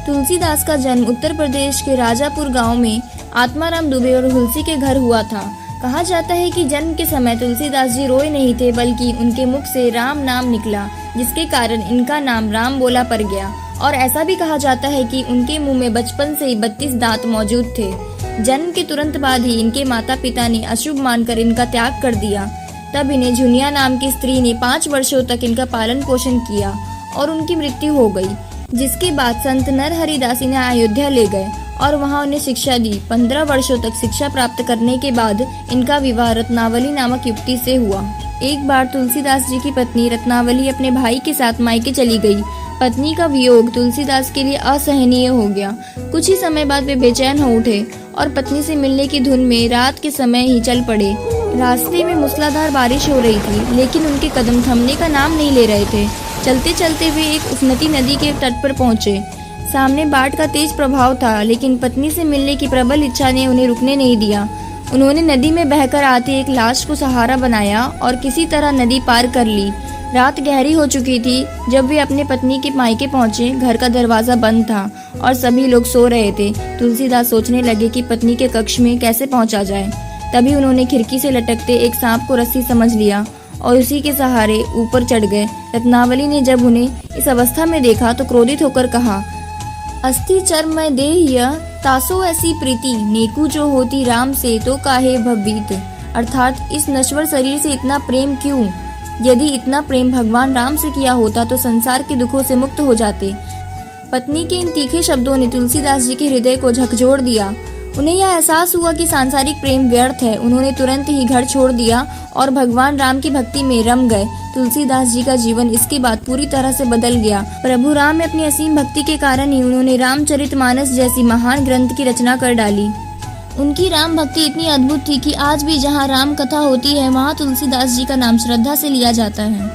तुलसीदास का जन्म उत्तर प्रदेश के राजापुर गांव में आत्माराम दुबे और हुलसी के घर हुआ था। कहा जाता है कि जन्म के समय तुलसीदास जी रोए नहीं थे, बल्कि उनके मुख से राम नाम निकला, जिसके कारण इनका नाम राम बोला पड़ गया। और ऐसा भी कहा जाता है कि उनके मुंह में बचपन से ही 32 दांत मौजूद थे। जन्म के तुरंत बाद ही इनके माता पिता ने अशुभ मानकर इनका त्याग कर दिया। तब इन्हें झुनिया नाम की स्त्री ने 5 वर्षों तक इनका पालन पोषण किया और उनकी मृत्यु हो गई, जिसके बाद संत नरहरिदास इन्हें अयोध्या ले गए और वहां उन्हें शिक्षा दी। 15 वर्षों तक शिक्षा प्राप्त करने के बाद इनका विवाह रत्नावली नामक युवती से हुआ। एक बार तुलसीदास जी की पत्नी रत्नावली अपने भाई के साथ मायके चली गई। पत्नी का वियोग तुलसीदास के लिए असहनीय हो गया। कुछ ही समय बाद वे बेचैन हो उठे और पत्नी से मिलने की धुन में रात के समय ही चल पड़े। रास्ते में मूसलाधार बारिश हो रही थी, लेकिन उनके कदम थमने का नाम नहीं ले रहे थे। चलते चलते वे एक उफनती नदी के तट पर पहुंचे। सामने बाढ़ का तेज प्रभाव था, लेकिन पत्नी से मिलने की प्रबल इच्छा ने उन्हें रुकने नहीं दिया। उन्होंने नदी में बहकर आती एक लाश को सहारा बनाया और किसी तरह नदी पार कर ली। रात गहरी हो चुकी थी जब वे अपने पत्नी के मायके पहुंचे। घर का दरवाजा बंद था और सभी लोग सो रहे थे। तुलसीदास सोचने लगे कि पत्नी के कक्ष में कैसे पहुंचा जाए। तभी उन्होंने खिड़की से लटकते एक सांप को रस्सी समझ लिया और उसी के सहारे ऊपर चढ़ गए। रत्नावली ने जब उन्हें इस अवस्था में देखा तो क्रोधित होकर कहा, अस्थि चर्म मैं देह्य तासो ऐसी प्रीति, नेकू जो होती राम से तो काहे भवभीत। अर्थात इस नश्वर शरीर से इतना प्रेम क्यों? यदि इतना प्रेम भगवान राम से किया होता तो संसार के दुखों से मुक्त हो जाते। पत्नी के इन तीखे शब्दों ने तुलसीदास जी के हृदय को झकझोर दिया। उन्हें यह एहसास हुआ कि सांसारिक प्रेम व्यर्थ है। उन्होंने तुरंत ही घर छोड़ दिया और भगवान राम की भक्ति में रम गए। तुलसीदास जी का जीवन इसके बाद पूरी तरह से बदल गया। प्रभु राम में अपनी असीम भक्ति के कारण ही उन्होंने रामचरितमानस जैसी महान ग्रंथ की रचना कर डाली। उनकी राम भक्ति इतनी अद्भुत थी कि आज भी जहाँ राम कथा होती है, वहाँ तुलसीदास जी का नाम श्रद्धा से लिया जाता है।